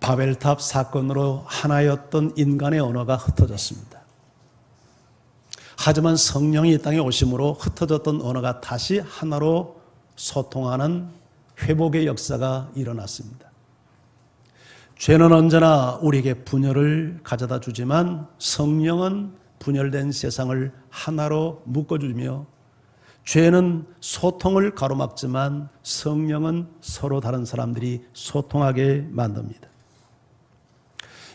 바벨탑 사건으로 하나였던 인간의 언어가 흩어졌습니다. 하지만 성령이 이 땅에 오심으로 흩어졌던 언어가 다시 하나로 소통하는 회복의 역사가 일어났습니다. 죄는 언제나 우리에게 분열을 가져다 주지만 성령은 분열된 세상을 하나로 묶어주며, 죄는 소통을 가로막지만 성령은 서로 다른 사람들이 소통하게 만듭니다.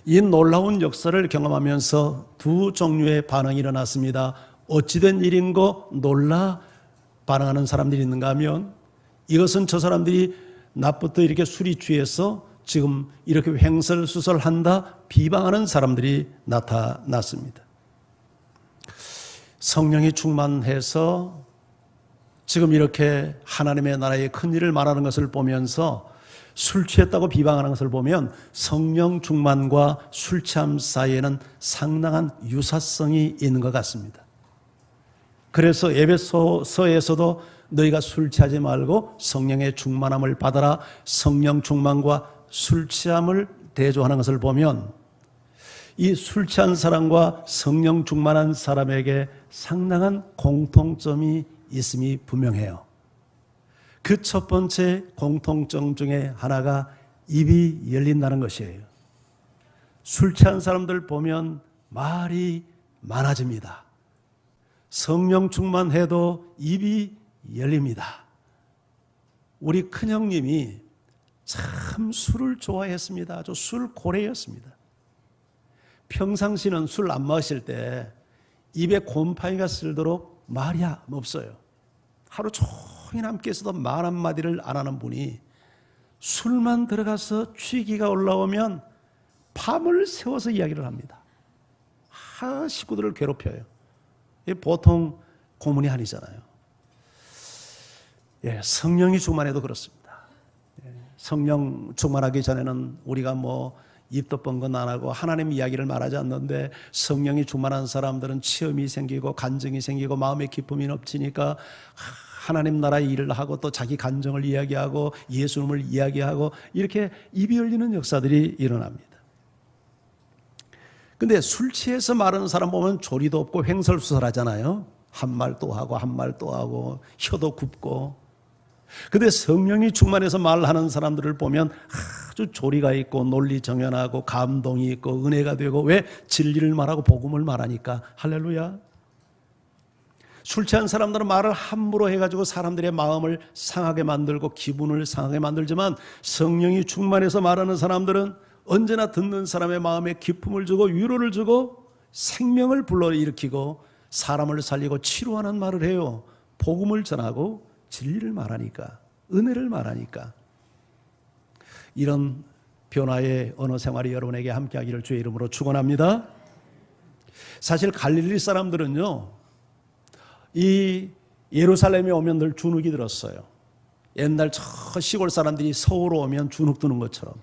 이 놀라운 역사를 경험하면서 두 종류의 반응이 일어났습니다. 어찌된 일인고 놀라 반응하는 사람들이 있는가 하면, 이것은 저 사람들이 낮부터 이렇게 술이 취해서 지금 이렇게 횡설수설한다 비방하는 사람들이 나타났습니다. 성령이 충만해서 지금 이렇게 하나님의 나라의 큰 일을 말하는 것을 보면서 술 취했다고 비방하는 것을 보면 성령 충만과 술 취함 사이에는 상당한 유사성이 있는 것 같습니다. 그래서 에베소서에서도 너희가 술 취하지 말고 성령의 충만함을 받아라, 성령 충만과 술 취함을 대조하는 것을 보면 이 술 취한 사람과 성령 충만한 사람에게 상당한 공통점이 있음이 분명해요. 그 첫 번째 공통점 중에 하나가 입이 열린다는 것이에요. 술 취한 사람들 보면 말이 많아집니다. 성령 충만해도 입이 열립니다. 우리 큰형님이 참 술을 좋아했습니다. 아주 술 고래였습니다. 평상시는 술 안 마실 때 입에 곰팡이가 쓸도록 말이 없어요. 하루 종일 함께 있어도 말 한마디를 안 하는 분이 술만 들어가서 취기가 올라오면 밤을 새워서 이야기를 합니다. 식구들을 괴롭혀요. 보통 고문이 아니잖아요. 성령이 충만해도 그렇습니다. 성령 충만하기 전에는 우리가 입도 뻥건 안 하고 하나님 이야기를 말하지 않는데, 성령이 충만한 사람들은 체험이 생기고 간증이 생기고 마음의 기쁨이 넘치니까 하나님 나라의 일을 하고 또 자기 간증을 이야기하고 예수님을 이야기하고 이렇게 입이 열리는 역사들이 일어납니다. 근데 술 취해서 말하는 사람 보면 조리도 없고 횡설수설하잖아요. 한 말 또 하고 한 말 또 하고 혀도 굽고. 근데 성령이 충만해서 말하는 사람들을 보면 아주 조리가 있고 논리 정연하고 감동이 있고 은혜가 되고, 왜? 진리를 말하고 복음을 말하니까. 할렐루야. 술 취한 사람들은 말을 함부로 해가지고 사람들의 마음을 상하게 만들고 기분을 상하게 만들지만, 성령이 충만해서 말하는 사람들은 언제나 듣는 사람의 마음에 기쁨을 주고 위로를 주고 생명을 불러일으키고 사람을 살리고 치료하는 말을 해요. 복음을 전하고 진리를 말하니까, 은혜를 말하니까. 이런 변화의 언어 생활이 여러분에게 함께하기를 주의 이름으로 축원합니다. 사실 갈릴리 사람들은요, 이 예루살렘에 오면 늘 주눅이 들었어요. 옛날 저 시골 사람들이 서울 오면 주눅 드는 것처럼.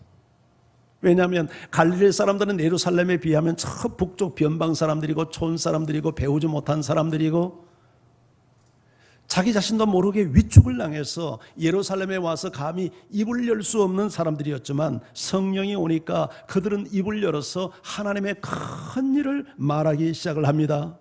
왜냐하면 갈릴리 사람들은 예루살렘에 비하면 저 북쪽 변방 사람들이고 촌 사람들이고 배우지 못한 사람들이고 자기 자신도 모르게 위축을 당해서 예루살렘에 와서 감히 입을 열 수 없는 사람들이었지만, 성령이 오니까 그들은 입을 열어서 하나님의 큰 일을 말하기 시작을 합니다.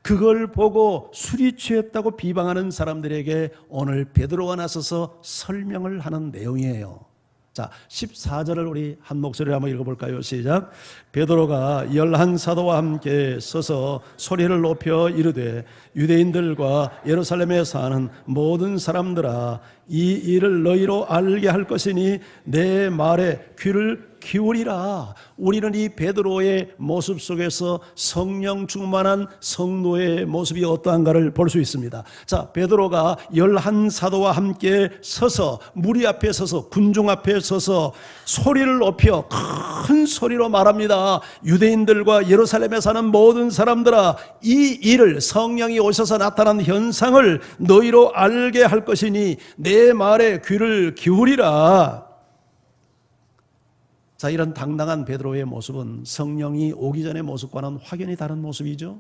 그걸 보고 술이 취했다고 비방하는 사람들에게 오늘 베드로가 나서서 설명을 하는 내용이에요. 자, 14절을 우리 한 목소리로 한번 읽어볼까요? 시작. 베드로가 11 사도와 함께 서서 소리를 높여 이르되, 유대인들과 예루살렘에 사는 모든 사람들아, 이 일을 너희로 알게 할 것이니 내 말에 귀를 기울이라. 우리는 이 베드로의 모습 속에서 성령 충만한 성도의 모습이 어떠한가를 볼 수 있습니다. 자, 베드로가 11 사도와 함께 서서, 무리 앞에 서서, 군중 앞에 서서 소리를 높여 큰 소리로 말합니다. 유대인들과 예루살렘에 사는 모든 사람들아, 이 일을, 성령이 오셔서 나타난 현상을 너희로 알게 할 것이니 내 말에 귀를 기울이라. 자, 이런 당당한 베드로의 모습은 성령이 오기 전의 모습과는 확연히 다른 모습이죠.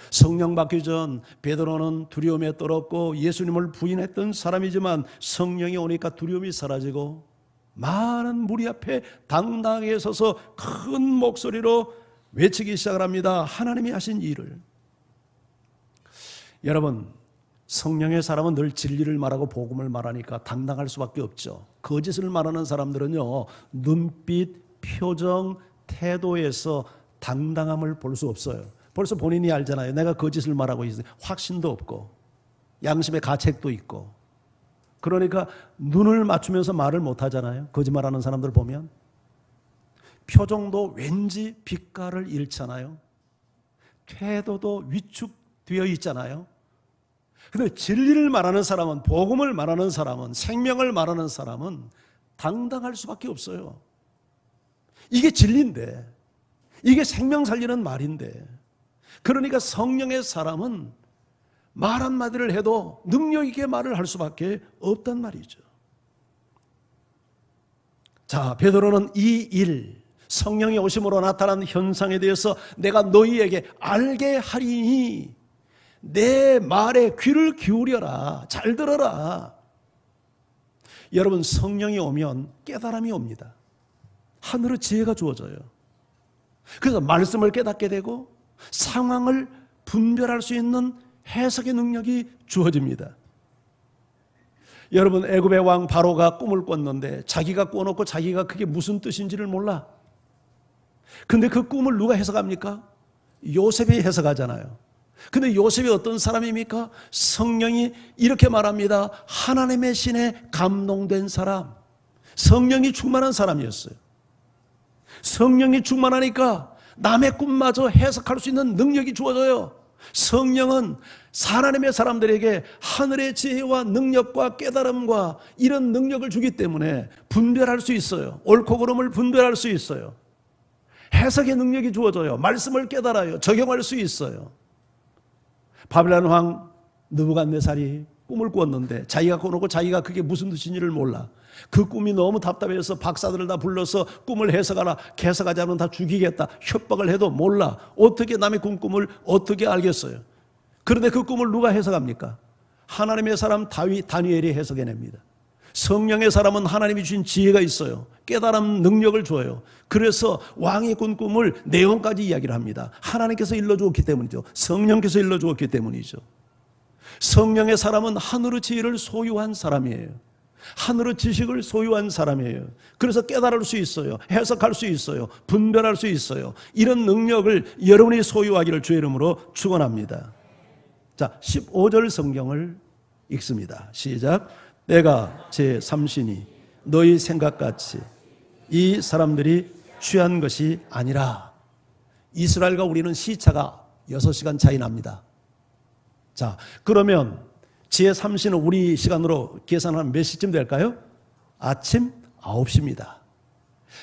성령 받기 전 베드로는 두려움에 떨었고 예수님을 부인했던 사람이지만, 성령이 오니까 두려움이 사라지고 많은 무리 앞에 당당하게 서서 큰 목소리로 외치기 시작을 합니다. 하나님이 하신 일을. 여러분, 성령의 사람은 늘 진리를 말하고 복음을 말하니까 당당할 수밖에 없죠. 거짓을 말하는 사람들은요, 눈빛, 표정, 태도에서 당당함을 볼 수 없어요. 벌써 본인이 알잖아요. 내가 거짓을 말하고 있어요. 확신도 없고 양심의 가책도 있고. 그러니까 눈을 맞추면서 말을 못하잖아요. 거짓말하는 사람들 보면 표정도 왠지 빛깔을 잃잖아요. 태도도 위축되어 있잖아요. 그런데 진리를 말하는 사람은, 복음을 말하는 사람은, 생명을 말하는 사람은 당당할 수밖에 없어요. 이게 진리인데, 이게 생명 살리는 말인데, 그러니까 성령의 사람은 말 한마디를 해도 능력 있게 말을 할 수밖에 없단 말이죠. 자, 베드로는 이 일, 성령이 오심으로 나타난 현상에 대해서 내가 너희에게 알게 하리니 내 말에 귀를 기울여라. 잘 들어라. 여러분, 성령이 오면 깨달음이 옵니다. 하늘의 지혜가 주어져요. 그래서 말씀을 깨닫게 되고 상황을 분별할 수 있는 해석의 능력이 주어집니다. 여러분, 애굽의 왕 바로가 꿈을 꿨는데 자기가 꿔놓고 자기가 그게 무슨 뜻인지를 몰라. 근데 그 꿈을 누가 해석합니까? 요셉이 해석하잖아요. 근데 요셉이 어떤 사람입니까? 성령이 이렇게 말합니다. 하나님의 신에 감동된 사람, 성령이 충만한 사람이었어요. 성령이 충만하니까 남의 꿈마저 해석할 수 있는 능력이 주어져요. 성령은 하나님의 사람들에게 하늘의 지혜와 능력과 깨달음과 이런 능력을 주기 때문에 분별할 수 있어요. 옳고 그름을 분별할 수 있어요. 해석의 능력이 주어져요. 말씀을 깨달아요. 적용할 수 있어요. 바벨론 왕 느부갓네살이 꿈을 꾸었는데 자기가 꿔놓고 자기가 그게 무슨 뜻인지를 몰라. 그 꿈이 너무 답답해서 박사들을 다 불러서 꿈을 해석하라. 해석하지 않으면 다 죽이겠다. 협박을 해도 몰라. 어떻게 남의 꿈을 어떻게 알겠어요? 그런데 그 꿈을 누가 해석합니까? 하나님의 사람 다니엘이 해석해냅니다. 성령의 사람은 하나님이 주신 지혜가 있어요. 깨달음 능력을 줘요. 그래서 왕이 꾼 꿈을 내용까지 이야기를 합니다. 하나님께서 일러주었기 때문이죠. 성령께서 일러주었기 때문이죠. 성령의 사람은 하늘의 지혜를 소유한 사람이에요. 하늘의 지식을 소유한 사람이에요. 그래서 깨달을 수 있어요. 해석할 수 있어요. 분별할 수 있어요. 이런 능력을 여러분이 소유하기를 주의 이름으로 축원합니다. 자, 15절 성경을 읽습니다. 시작. 내가 제 삼신이 너희 생각같이 이 사람들이 취한 것이 아니라. 이스라엘과 우리는 시차가 6시간 차이 납니다. 자, 그러면 제 삼신은 우리 시간으로 계산하면 몇 시쯤 될까요? 아침 9시입니다.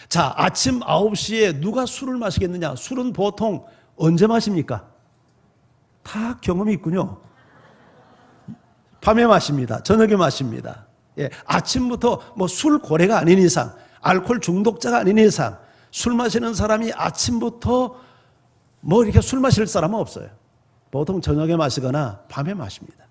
자, 아침 9시에 누가 술을 마시겠느냐? 술은 보통 언제 마십니까? 다 경험이 있군요. 밤에 마십니다. 저녁에 마십니다. 예, 아침부터 뭐 술 고래가 아닌 이상, 알코올 중독자가 아닌 이상 술 마시는 사람이 아침부터 뭐 이렇게 술 마실 사람은 없어요. 보통 저녁에 마시거나 밤에 마십니다.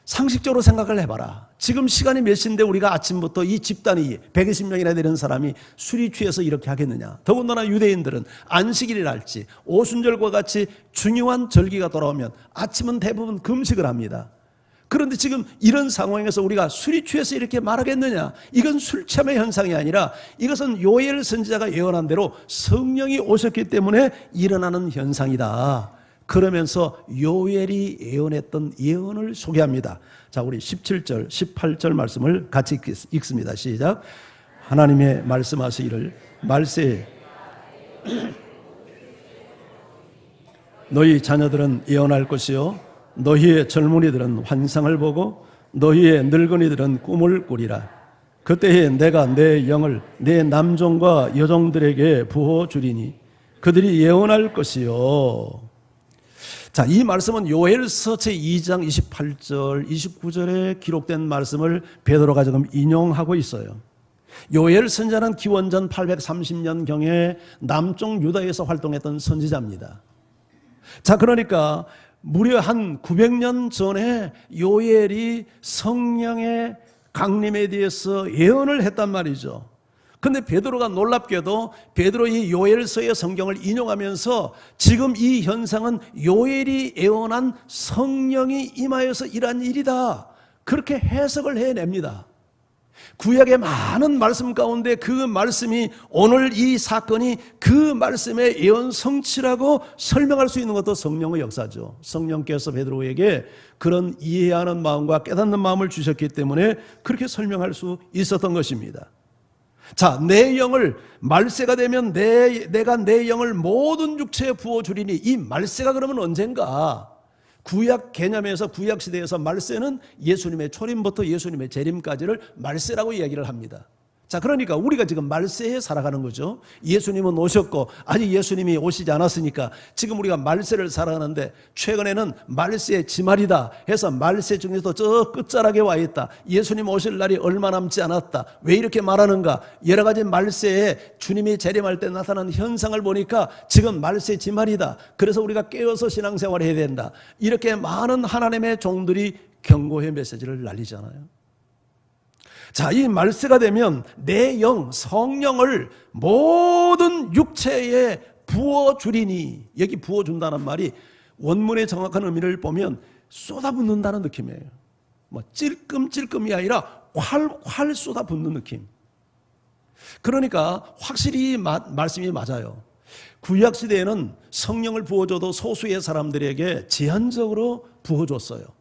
상식적으로 생각을 해봐라. 지금 시간이 몇 시인데 우리가 아침부터 이 집단이 120명이나 되는 사람이 술이 취해서 이렇게 하겠느냐. 더군다나 유대인들은 안식일이랄지 오순절과 같이 중요한 절기가 돌아오면 아침은 대부분 금식을 합니다. 그런데 지금 이런 상황에서 우리가 술이 취해서 이렇게 말하겠느냐. 이건 술 취함의 현상이 아니라 이것은 요엘 선지자가 예언한 대로 성령이 오셨기 때문에 일어나는 현상이다. 그러면서 요엘이 예언했던 예언을 소개합니다. 자, 우리 17절, 18절 말씀을 같이 읽습니다. 시작. 하나님의 말씀하시기를 말세에 너희 자녀들은 예언할 것이요 너희의 젊은이들은 환상을 보고 너희의 늙은이들은 꿈을 꾸리라. 그때에 내가 내 영을 내 남종과 여종들에게 부어주리니 그들이 예언할 것이요. 자, 이 말씀은 요엘서 제2장 28절, 29절에 기록된 말씀을 베드로가 지금 인용하고 있어요. 요엘 선지자는 기원전 830년경에 남쪽 유다에서 활동했던 선지자입니다. 자, 그러니까 무려 한 900년 전에 요엘이 성령의 강림에 대해서 예언을 했단 말이죠. 근데 베드로가 놀랍게도 베드로 이 요엘서의 성경을 인용하면서 지금 이 현상은 요엘이 예언한 성령이 임하여서 일한 일이다, 그렇게 해석을 해냅니다. 구약의 많은 말씀 가운데 그 말씀이, 오늘 이 사건이 그 말씀의 예언 성취라고 설명할 수 있는 것도 성령의 역사죠. 성령께서 베드로에게 그런 이해하는 마음과 깨닫는 마음을 주셨기 때문에 그렇게 설명할 수 있었던 것입니다. 자, 내 영을, 말세가 되면 내가 내 영을 모든 육체에 부어주리니, 이 말세가 그러면 언젠가? 구약 개념에서, 구약 시대에서 말세는 예수님의 초림부터 예수님의 재림까지를 말세라고 이야기를 합니다. 자, 그러니까 우리가 지금 말세에 살아가는 거죠. 예수님은 오셨고 아직 예수님이 오시지 않았으니까 지금 우리가 말세를 살아가는데, 최근에는 말세의 지말이다 해서 말세 중에서도 저 끝자락에 와 있다, 예수님 오실 날이 얼마 남지 않았다, 왜 이렇게 말하는가, 여러 가지 말세에 주님이 재림할 때 나타나는 현상을 보니까 지금 말세 지말이다, 그래서 우리가 깨어서 신앙생활을 해야 된다, 이렇게 많은 하나님의 종들이 경고의 메시지를 날리잖아요. 자, 이 말세가 되면 내 영, 성령을 모든 육체에 부어주리니, 여기 부어준다는 말이 원문의 정확한 의미를 보면 쏟아붓는다는 느낌이에요. 뭐 찔끔찔끔이 아니라 활활 쏟아붓는 느낌. 그러니까 확실히 말씀이 맞아요. 구약 시대에는 성령을 부어줘도 소수의 사람들에게 제한적으로 부어줬어요.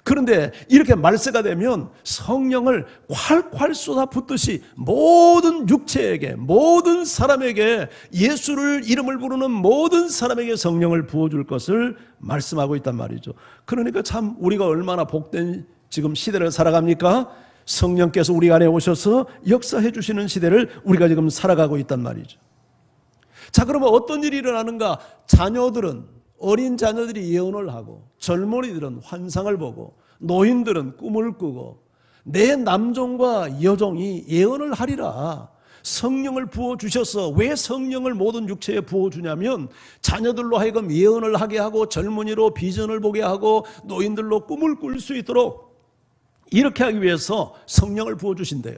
그런데 이렇게 말세가 되면 성령을 활활 쏟아붓듯이 모든 육체에게, 모든 사람에게, 예수를 이름을 부르는 모든 사람에게 성령을 부어줄 것을 말씀하고 있단 말이죠. 그러니까 참 우리가 얼마나 복된 지금 시대를 살아갑니까? 성령께서 우리 안에 오셔서 역사해 주시는 시대를 우리가 지금 살아가고 있단 말이죠. 자, 그러면 어떤 일이 일어나는가? 자녀들은, 어린 자녀들이 예언을 하고, 젊은이들은 환상을 보고, 노인들은 꿈을 꾸고, 내 남종과 여종이 예언을 하리라. 성령을 부어주셔서, 왜 성령을 모든 육체에 부어주냐면 자녀들로 하여금 예언을 하게 하고, 젊은이로 비전을 보게 하고, 노인들로 꿈을 꿀 수 있도록 이렇게 하기 위해서 성령을 부어주신대요.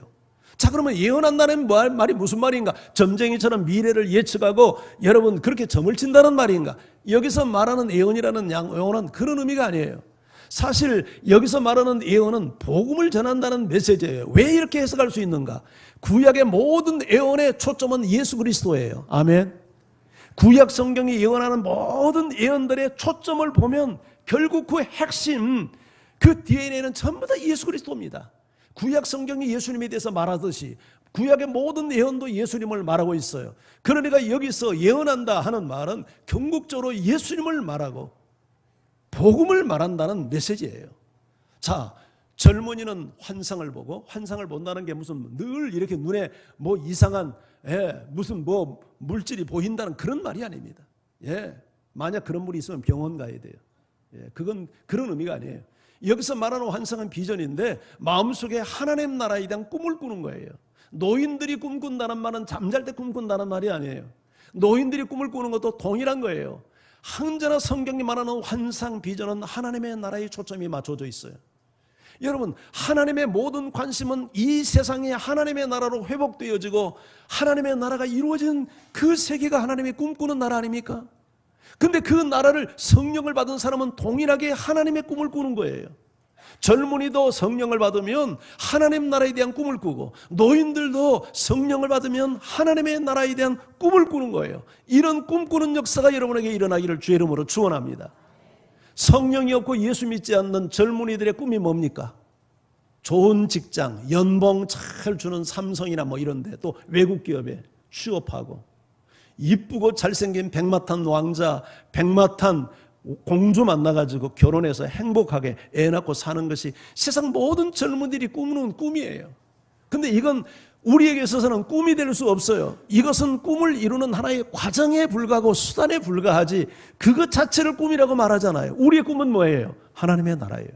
자, 그러면 예언한다는 말이 무슨 말인가? 점쟁이처럼 미래를 예측하고 여러분 그렇게 점을 친다는 말인가? 여기서 말하는 예언이라는 용어는 그런 의미가 아니에요. 사실 여기서 말하는 예언은 복음을 전한다는 메시지예요. 왜 이렇게 해석할 수 있는가? 구약의 모든 예언의 초점은 예수 그리스도예요. 아멘. 구약 성경이 예언하는 모든 예언들의 초점을 보면 결국 그 핵심, 그 DNA는 전부 다 예수 그리스도입니다. 구약 성경이 예수님에 대해서 말하듯이 구약의 모든 예언도 예수님을 말하고 있어요. 그러니까 여기서 예언한다 하는 말은 궁극적으로 예수님을 말하고 복음을 말한다는 메시지예요. 자, 젊은이는 환상을 보고, 환상을 본다는 게 무슨 늘 이렇게 눈에 뭐 이상한 무슨 뭐 물질이 보인다는 그런 말이 아닙니다. 만약 그런 분이 있으면 병원 가야 돼요. 그건 그런 의미가 아니에요. 여기서 말하는 환상은 비전인데 마음속에 하나님 나라에 대한 꿈을 꾸는 거예요. 노인들이 꿈꾼다는 말은 잠잘 때 꿈꾼다는 말이 아니에요. 노인들이 꿈을 꾸는 것도 동일한 거예요. 항저나 성경이 말하는 환상 비전은 하나님의 나라에 초점이 맞춰져 있어요. 여러분, 하나님의 모든 관심은 이 세상이 하나님의 나라로 회복되어지고 하나님의 나라가 이루어진 그 세계가 하나님이 꿈꾸는 나라 아닙니까? 근데 그 나라를, 성령을 받은 사람은 동일하게 하나님의 꿈을 꾸는 거예요. 젊은이도 성령을 받으면 하나님 나라에 대한 꿈을 꾸고, 노인들도 성령을 받으면 하나님의 나라에 대한 꿈을 꾸는 거예요. 이런 꿈꾸는 역사가 여러분에게 일어나기를 주의 이름으로 축원합니다. 성령이 없고 예수 믿지 않는 젊은이들의 꿈이 뭡니까? 좋은 직장, 연봉 잘 주는 삼성이나 뭐 이런데, 또 외국 기업에 취업하고, 이쁘고 잘생긴 백마탄 왕자, 백마탄 공주 만나가지고 결혼해서 행복하게 애 낳고 사는 것이 세상 모든 젊은이들이 꾸는 꿈이에요. 근데 이건 우리에게 있어서는 꿈이 될 수 없어요. 이것은 꿈을 이루는 하나의 과정에 불과하고 수단에 불과하지 그것 자체를 꿈이라고 말하잖아요. 우리의 꿈은 뭐예요? 하나님의 나라예요.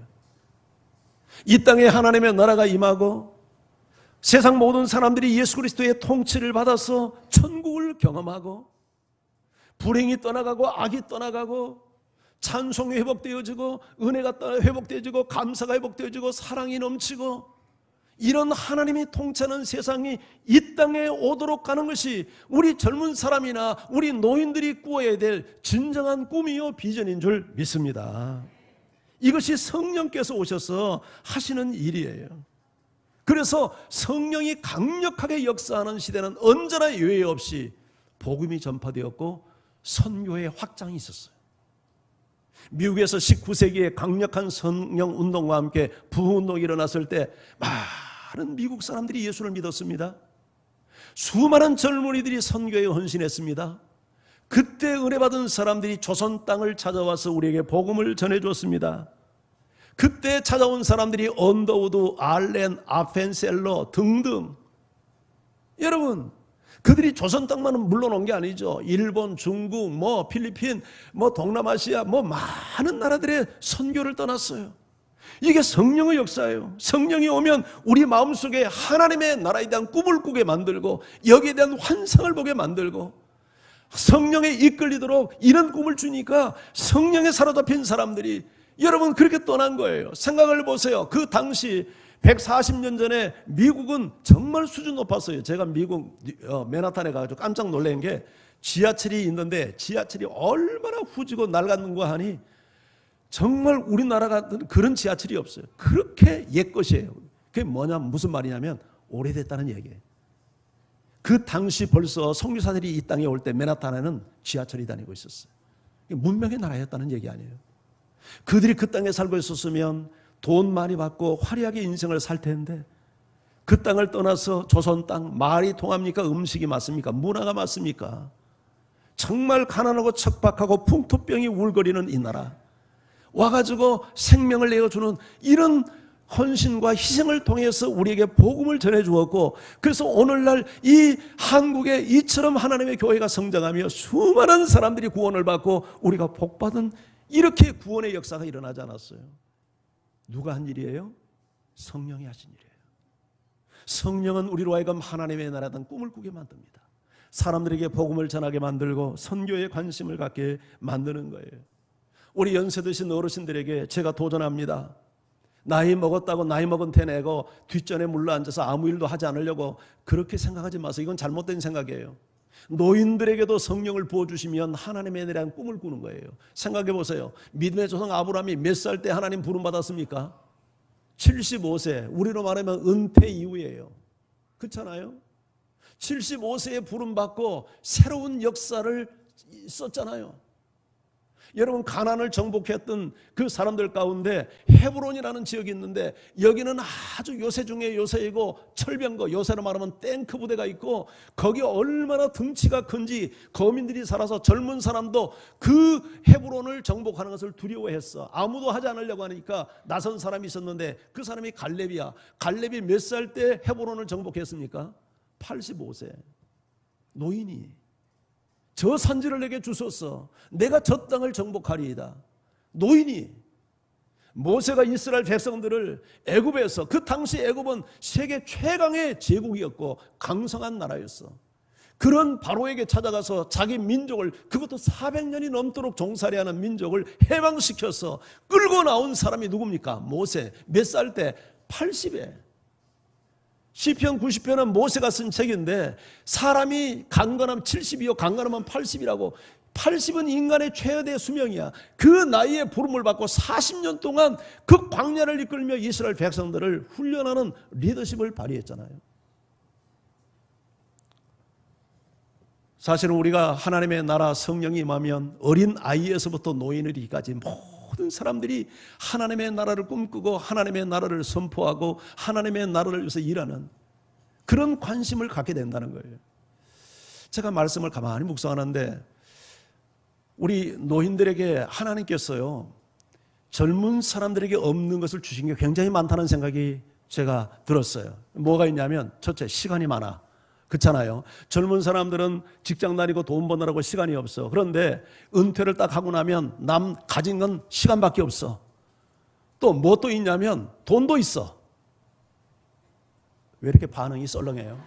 이 땅에 하나님의 나라가 임하고 세상 모든 사람들이 예수 그리스도의 통치를 받아서 천국을 경험하고, 불행이 떠나가고 악이 떠나가고, 찬송이 회복되어지고, 은혜가 회복되어지고, 감사가 회복되어지고, 사랑이 넘치고, 이런 하나님이 통치하는 세상이 이 땅에 오도록 가는 것이 우리 젊은 사람이나 우리 노인들이 꾸어야 될 진정한 꿈이요 비전인 줄 믿습니다. 이것이 성령께서 오셔서 하시는 일이에요. 그래서 성령이 강력하게 역사하는 시대는 언제나 예외 없이 복음이 전파되었고 선교의 확장이 있었어요. 미국에서 19세기에 강력한 성령 운동과 함께 부흥운동이 일어났을 때 많은 미국 사람들이 예수를 믿었습니다. 수많은 젊은이들이 선교에 헌신했습니다. 그때 은혜받은 사람들이 조선 땅을 찾아와서 우리에게 복음을 전해줬습니다. 그때 찾아온 사람들이 언더우드, 알렌, 아펜셀러 등등. 여러분, 그들이 조선 땅만은 물러온 게 아니죠. 일본, 중국, 필리핀, 동남아시아, 많은 나라들의 선교를 떠났어요. 이게 성령의 역사예요. 성령이 오면 우리 마음속에 하나님의 나라에 대한 꿈을 꾸게 만들고 여기에 대한 환상을 보게 만들고 성령에 이끌리도록 이런 꿈을 주니까 성령에 사로잡힌 사람들이 여러분 그렇게 떠난 거예요. 생각을 보세요. 그 당시 140년 전에 미국은 정말 수준 높았어요. 제가 미국 맨하탄에 가서 깜짝 놀란 게 지하철이 있는데 지하철이 얼마나 후지고 낡았는가 하니 정말 우리나라 같은 그런 지하철이 없어요. 그렇게 옛것이에요. 그게 무슨 말이냐면 오래됐다는 얘기예요. 그 당시 벌써 선교사들이 이 땅에 올 때 맨하탄에는 지하철이 다니고 있었어요. 문명의 나라였다는 얘기 아니에요. 그들이 그 땅에 살고 있었으면 돈 많이 받고 화려하게 인생을 살 텐데 그 땅을 떠나서 조선 땅, 말이 통합니까? 음식이 맞습니까? 문화가 맞습니까? 정말 가난하고 척박하고 풍토병이 울거리는 이 나라 와가지고 생명을 내어주는 이런 헌신과 희생을 통해서 우리에게 복음을 전해주었고 그래서 오늘날 이 한국에 이처럼 하나님의 교회가 성장하며 수많은 사람들이 구원을 받고 우리가 복받은 이렇게 구원의 역사가 일어나지 않았어요. 누가 한 일이에요? 성령이 하신 일이에요. 성령은 우리로 하여금 하나님의 나라에 대한 꿈을 꾸게 만듭니다. 사람들에게 복음을 전하게 만들고 선교에 관심을 갖게 만드는 거예요. 우리 연세 드신 어르신들에게 제가 도전합니다. 나이 먹었다고 나이 먹은 태 내고 뒷전에 물러앉아서 아무 일도 하지 않으려고 그렇게 생각하지 마세요. 이건 잘못된 생각이에요. 노인들에게도 성령을 부어주시면 하나님에 대한 꿈을 꾸는 거예요. 생각해 보세요. 믿음의 조상 아브라함이 몇 살 때 하나님 부름 받았습니까? 75세. 우리로 말하면 은퇴 이후예요. 그렇잖아요? 75세에 부름 받고 새로운 역사를 썼잖아요. 여러분 가나안을 정복했던 그 사람들 가운데 헤브론이라는 지역이 있는데 여기는 아주 요새 중에 요새이고 철병거, 요새로 말하면 탱크 부대가 있고 거기 얼마나 덩치가 큰지 거민들이 살아서 젊은 사람도 그 헤브론을 정복하는 것을 두려워했어. 아무도 하지 않으려고 하니까 나선 사람이 있었는데 그 사람이 갈렙이야. 갈렙이 몇 살 때 헤브론을 정복했습니까? 85세. 노인이 저 산지를 내게 주소서. 내가 저 땅을 정복하리이다. 노인이 모세가 이스라엘 백성들을 애굽에서 그 당시 애굽은 세계 최강의 제국이었고 강성한 나라였어. 그런 바로에게 찾아가서 자기 민족을 그것도 400년이 넘도록 종살이하는 민족을 해방시켜서 끌고 나온 사람이 누굽니까? 모세. 몇 살 때? 80에. 시편 90편은 모세가 쓴 책인데 사람이 강건하면 70이요 강건하면 80이라고 80은 인간의 최대 수명이야. 그 나이에 부름을 받고 40년 동안 그 광야를 이끌며 이스라엘 백성들을 훈련하는 리더십을 발휘했잖아요. 사실은 우리가 하나님의 나라 성령이 임하면 어린 아이에서부터 노인이기까지 모든 사람들이 하나님의 나라를 꿈꾸고 하나님의 나라를 선포하고 하나님의 나라를 위해서 일하는 그런 관심을 갖게 된다는 거예요. 제가 말씀을 가만히 묵상하는데 우리 노인들에게 하나님께서요 젊은 사람들에게 없는 것을 주신 게 굉장히 많다는 생각이 제가 들었어요. 뭐가 있냐면 첫째 시간이 많아. 그렇잖아요. 젊은 사람들은 직장 다니고 돈 버느라고 시간이 없어. 그런데 은퇴를 딱 하고 나면 남 가진 건 시간밖에 없어. 또 뭐 또 있냐면 돈도 있어. 왜 이렇게 반응이 썰렁해요?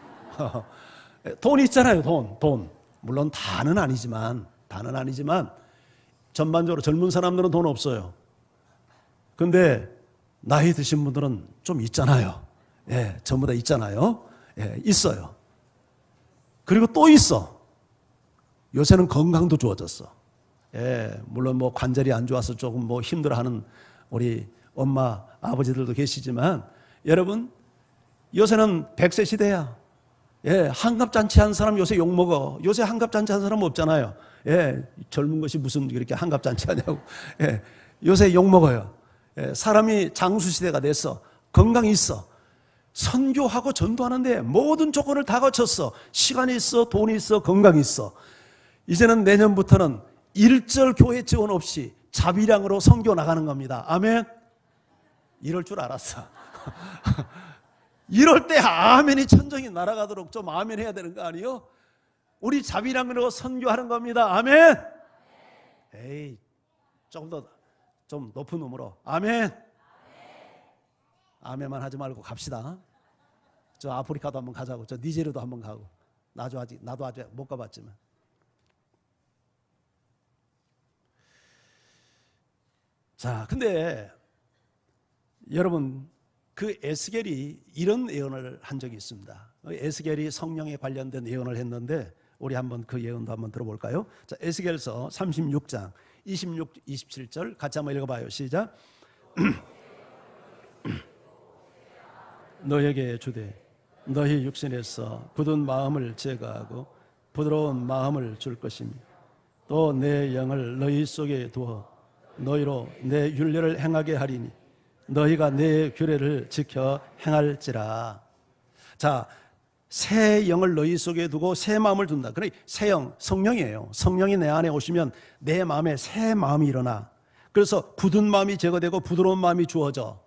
돈이 있잖아요. 돈. 물론 다는 아니지만 전반적으로 젊은 사람들은 돈 없어요. 근데 나이 드신 분들은 좀 있잖아요. 예, 전부 다 있잖아요. 예, 있어요. 그리고 또 있어. 요새는 건강도 좋아졌어. 예, 물론 뭐 관절이 안 좋아서 조금 뭐 힘들어하는 우리 엄마, 아버지들도 계시지만 여러분, 요새는 100세 시대야. 예, 한갑잔치 한 사람 요새 욕먹어. 요새 한갑잔치 한 사람 없잖아요. 예, 젊은 것이 무슨 이렇게 한갑잔치 하냐고. 예, 요새 욕먹어요. 예, 사람이 장수시대가 됐어. 건강이 있어. 선교하고 전도하는데 모든 조건을 다 갖췄어. 시간이 있어, 돈이 있어, 건강이 있어. 이제는 내년부터는 일절 교회 지원 없이 자비량으로 선교 나가는 겁니다. 아멘. 이럴 줄 알았어. 이럴 때 아멘이 천정이 날아가도록 좀 아멘 해야 되는 거 아니요? 우리 자비량으로 선교하는 겁니다. 아멘. 에이, 조금 더 좀 높은 음으로 아멘. 아멘만 하지 말고 갑시다. 저 아프리카도 한번 가자고, 저 니제르도 한번 가고. 나도 아직 못 가봤지만. 자, 근데 여러분, 그 에스겔이 이런 예언을 한 적이 있습니다. 에스겔이 성령에 관련된 예언을 했는데 우리 한번 그 예언도 한번 들어볼까요? 자, 에스겔서 36장 26, 27절 같이 한번 읽어봐요. 시작. 너에게 주되 너희 육신에서 굳은 마음을 제거하고 부드러운 마음을 줄 것이며 또 내 영을 너희 속에 두어 너희로 내 율례를 행하게 하리니 너희가 내 규례를 지켜 행할지라. 자, 새 영을 너희 속에 두고 새 마음을 둔다. 그러니까 새 영, 성령이에요. 성령이 내 안에 오시면 내 마음에 새 마음이 일어나. 그래서 굳은 마음이 제거되고 부드러운 마음이 주어져.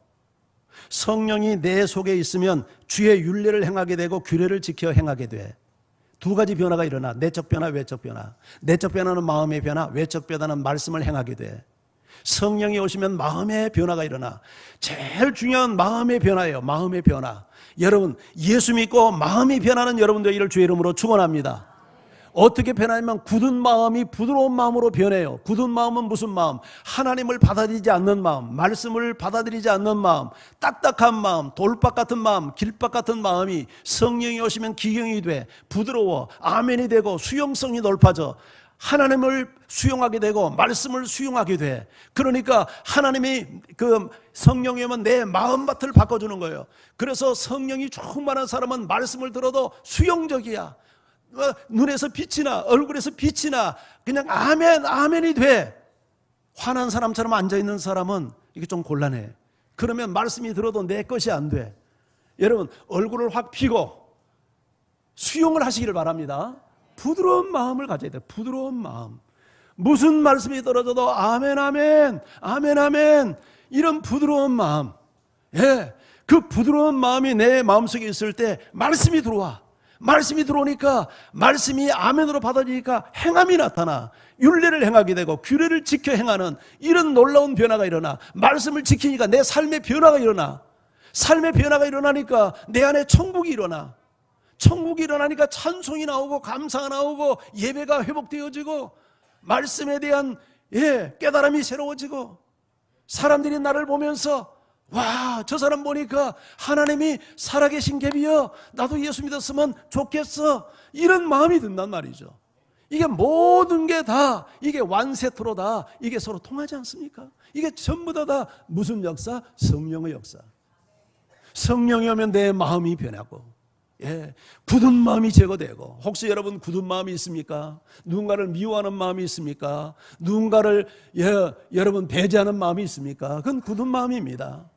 성령이 내 속에 있으면 주의 율례를 행하게 되고 규례를 지켜 행하게 돼. 두 가지 변화가 일어나. 내적 변화, 외적 변화. 내적 변화는 마음의 변화, 외적 변화는 말씀을 행하게 돼. 성령이 오시면 마음의 변화가 일어나. 제일 중요한 마음의 변화예요. 마음의 변화. 여러분, 예수 믿고 마음이 변하는 여러분들을 주의 이름으로 축원합니다. 어떻게 변하냐면 굳은 마음이 부드러운 마음으로 변해요. 굳은 마음은 무슨 마음? 하나님을 받아들이지 않는 마음, 말씀을 받아들이지 않는 마음, 딱딱한 마음, 돌박 같은 마음, 길박 같은 마음이 성령이 오시면 기경이 돼. 부드러워. 아멘이 되고 수용성이 높아져. 하나님을 수용하게 되고 말씀을 수용하게 돼. 그러니까 하나님이 그 성령이 오면 내 마음밭을 바꿔주는 거예요. 그래서 성령이 충만한 사람은 말씀을 들어도 수용적이야. 눈에서 빛이 나, 얼굴에서 빛이 나. 그냥 아멘, 아멘이 돼. 화난 사람처럼 앉아있는 사람은 이게 좀 곤란해. 그러면 말씀이 들어도 내 것이 안 돼. 여러분, 얼굴을 확 피고 수용을 하시기를 바랍니다. 부드러운 마음을 가져야 돼. 부드러운 마음. 무슨 말씀이 떨어져도 아멘, 아멘, 아멘, 아멘. 이런 부드러운 마음. 예. 그 부드러운 마음이 내 마음속에 있을 때 말씀이 들어와. 말씀이 들어오니까 말씀이 아멘으로 받아지니까 행함이 나타나. 율례를 행하게 되고 규례를 지켜 행하는 이런 놀라운 변화가 일어나. 말씀을 지키니까 내 삶의 변화가 일어나. 삶의 변화가 일어나니까 내 안에 천국이 일어나. 천국이 일어나니까 찬송이 나오고 감사가 나오고 예배가 회복되어지고 말씀에 대한 깨달음이 새로워지고 사람들이 나를 보면서 와, 저 사람 보니까 하나님이 살아계신 갭이여, 나도 예수 믿었으면 좋겠어, 이런 마음이 든단 말이죠. 이게 모든 게 다 이게 완세트로 다 이게 서로 통하지 않습니까? 이게 전부 다 무슨 역사? 성령의 역사. 성령이 오면 내 마음이 변하고 굳은 마음이 제거되고. 혹시 여러분 굳은 마음이 있습니까? 누군가를 미워하는 마음이 있습니까? 누군가를 여러분 배제하는 마음이 있습니까? 그건 굳은 마음입니다.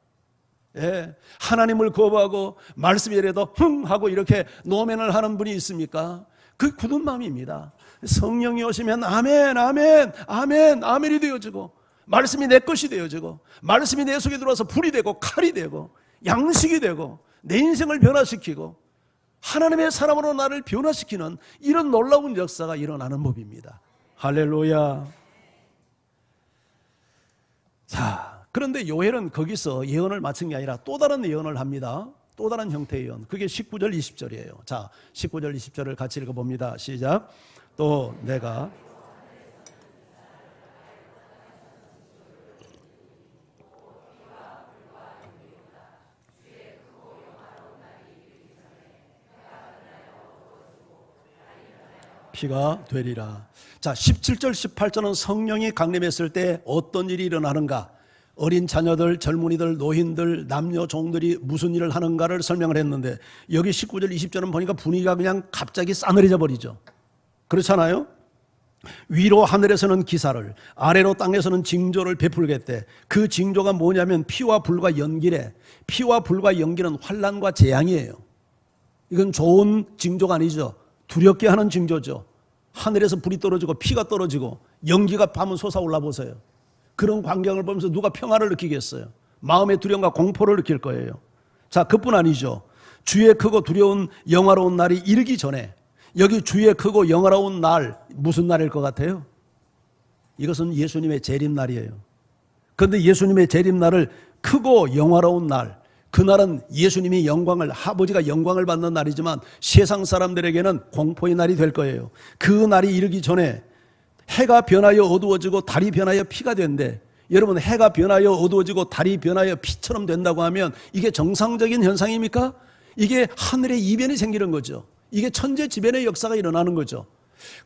하나님을 거부하고 말씀이 이래도 하고 이렇게 노면을 하는 분이 있습니까? 그 굳은 마음입니다. 성령이 오시면 아멘, 아멘, 아멘, 아멘이 되어지고 말씀이 내 것이 되어지고 말씀이 내 속에 들어와서 불이 되고 칼이 되고 양식이 되고 내 인생을 변화시키고 하나님의 사람으로 나를 변화시키는 이런 놀라운 역사가 일어나는 법입니다. 할렐루야. 자, 그런데 요엘은 거기서 예언을 마친 게 아니라 또 다른 예언을 합니다. 또 다른 형태의 예언. 그게 19절 20절이에요. 자, 19절 20절을 같이 읽어봅니다. 시작. 또 내가 피가 되리라. 자, 17절 18절은 성령이 강림했을 때 어떤 일이 일어나는가, 어린 자녀들, 젊은이들, 노인들, 남녀 종들이 무슨 일을 하는가를 설명을 했는데, 여기 19절 20절은 보니까 분위기가 그냥 갑자기 싸늘해져 버리죠. 그렇잖아요? 위로 하늘에서는 기사를, 아래로 땅에서는 징조를 베풀겠대. 그 징조가 뭐냐면 피와 불과 연기래. 피와 불과 연기는 환난과 재앙이에요. 이건 좋은 징조가 아니죠. 두렵게 하는 징조죠. 하늘에서 불이 떨어지고 피가 떨어지고 연기가 밤은 솟아올라 보세요. 그런 광경을 보면서 누가 평화를 느끼겠어요? 마음의 두려움과 공포를 느낄 거예요. 자, 그뿐 아니죠. 주의 크고 두려운 영화로운 날이 이르기 전에, 여기 주의 크고 영화로운 날, 무슨 날일 것 같아요? 이것은 예수님의 재림날이에요. 그런데 예수님의 재림날을 크고 영화로운 날, 그날은 예수님이 영광을, 아버지가 영광을 받는 날이지만 세상 사람들에게는 공포의 날이 될 거예요. 그 날이 이르기 전에 해가 변하여 어두워지고 달이 변하여 피가 된대. 여러분, 해가 변하여 어두워지고 달이 변하여 피처럼 된다고 하면 이게 정상적인 현상입니까? 이게 하늘의 이변이 생기는 거죠. 이게 천재지변의 역사가 일어나는 거죠.